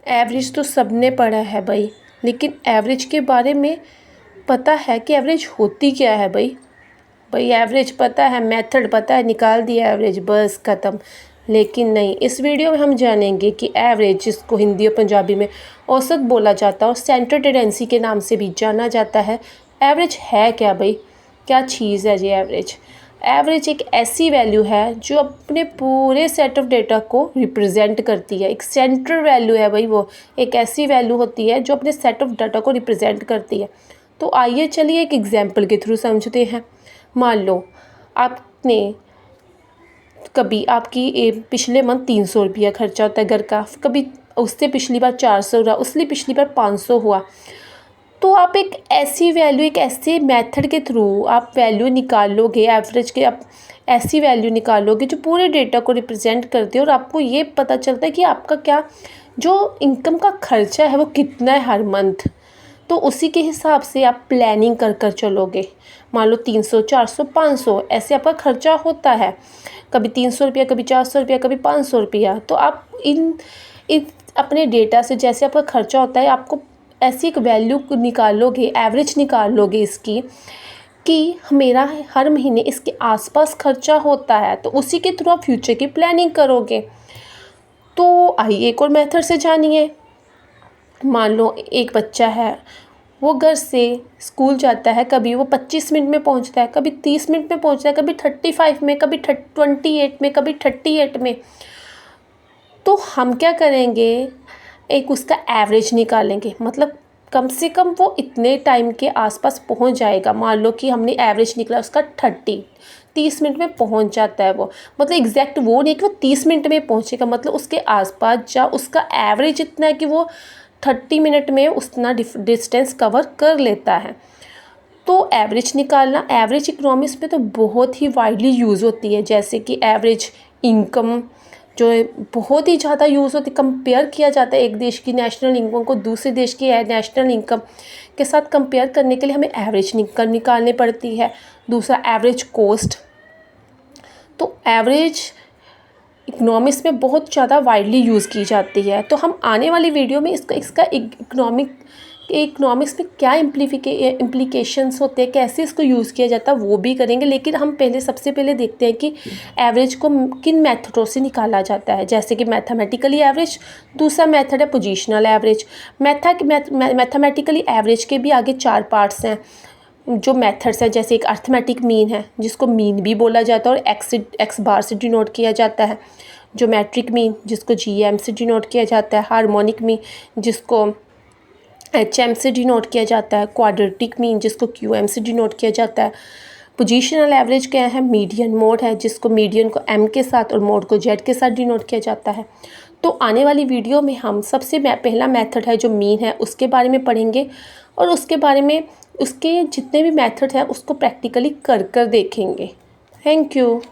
Average तो सबने पढ़ा है भाई, लेकिन एवरेज के बारे में पता है कि एवरेज होती क्या है भाई? भाई एवरेज पता है, मेथड पता है, निकाल दिया एवरेज, बस ख़त्म। लेकिन नहीं, इस वीडियो में हम जानेंगे कि एवरेज, जिसको हिंदी और पंजाबी में औसत बोला जाता है और सेंट्रल टेंडेंसी के नाम से भी जाना जाता है, एवरेज है क्या भाई? क्या चीज़ है ये एवरेज? एवरेज एक ऐसी वैल्यू है जो अपने पूरे सेट ऑफ डेटा को रिप्रेजेंट करती है। एक सेंट्रल वैल्यू है भाई, वो एक ऐसी वैल्यू होती है जो अपने सेट ऑफ डाटा को रिप्रेजेंट करती है। तो आइए चलिए एक एग्जांपल के थ्रू समझते हैं। मान लो आपने कभी आपकी पिछले मंथ 300 रुपया खर्चा होता है घर का, कभी उससे पिछली बार 400 हुआ, उससे पिछली बार 500 हुआ। तो आप एक ऐसी वैल्यू, एक ऐसे मेथड के थ्रू आप वैल्यू निकाल लोगे एवरेज के, आप ऐसी वैल्यू निकालोगे जो पूरे डेटा को रिप्रेजेंट करती है और आपको ये पता चलता है कि आपका क्या जो इनकम का खर्चा है वो कितना है हर मंथ। तो उसी के हिसाब से आप प्लानिंग कर कर चलोगे। मान लो 300, 400, 500 ऐसे आपका खर्चा होता है, कभी 300 रुपया, कभी 400 रुपया, कभी 500 रुपया। तो आप इन अपने डेटा से जैसे आपका खर्चा होता है, आपको ऐसी एक वैल्यू निकालोगे, एवरेज निकाल लोगे इसकी कि मेरा हर महीने इसके आसपास खर्चा होता है, तो उसी के थ्रू आप फ्यूचर की प्लानिंग करोगे। तो आइए एक और मेथड से जानिए। मान लो एक बच्चा है, वो घर से स्कूल जाता है, कभी वो 25 मिनट में पहुंचता है, कभी 30 मिनट में पहुंचता है, कभी 35 में, कभी 28 में, कभी 38 में। तो हम क्या करेंगे, एक उसका एवरेज निकालेंगे, मतलब कम से कम वो इतने टाइम के आसपास पहुंच जाएगा। मान लो कि हमने एवरेज निकला उसका 30 मिनट में पहुंच जाता है वो, मतलब एग्जैक्ट वो नहीं कि वो 30 मिनट में पहुंचेगा, मतलब उसके आसपास जा उसका एवरेज इतना है कि वो 30 मिनट में उतना डिस्टेंस कवर कर लेता है। तो एवरेज निकालना, एवरेज इकोनॉमिक्स में तो बहुत ही वाइडली यूज़ होती है। जैसे कि एवरेज इनकम जो है बहुत ही ज़्यादा यूज़ होती है, कंपेयर किया जाता है एक देश की नेशनल इनकम को दूसरे देश की नेशनल इनकम के साथ कंपेयर करने के लिए हमें एवरेज निकालनी पड़ती है। दूसरा एवरेज कॉस्ट। तो एवरेज इकोनॉमिक्स में बहुत ज़्यादा वाइडली यूज़ की जाती है। तो हम आने वाली वीडियो में इसका इकोनॉमिक्स में क्या इम्प्लीकेशंस होते हैं, कैसे इसको यूज़ किया जाता है, वो भी करेंगे। लेकिन हम सबसे पहले देखते हैं कि एवरेज को किन मेथडों से निकाला जाता है। जैसे कि मैथमेटिकली एवरेज, दूसरा मेथड है पोजीशनल एवरेज। मैथमेटिकली एवरेज के भी आगे 4 पार्ट्स हैं जो मेथड्स है। जैसे एक अर्थमेटिक मीन है, जिसको मीन भी बोला जाता है और एक्स बार से डिनोट किया जाता है। ज्योमेट्रिक मीन, जिसको जीएम से डिनोट किया जाता है। हार्मोनिक मीन, जिसको एचएम से डिनोट किया जाता है। क्वाड्रेटिक मीन, जिसको क्यूएम से डिनोट किया जाता है। पोजीशनल एवरेज क्या है, मीडियन मोड है, जिसको मीडियन को एम के साथ और मोड को जेड के साथ डिनोट किया जाता है। तो आने वाली वीडियो में हम सबसे पहला मेथड है जो मीन है उसके बारे में पढ़ेंगे और उसके बारे में उसके जितने भी मेथड हैं उसको प्रैक्टिकली कर देखेंगे। Thank you.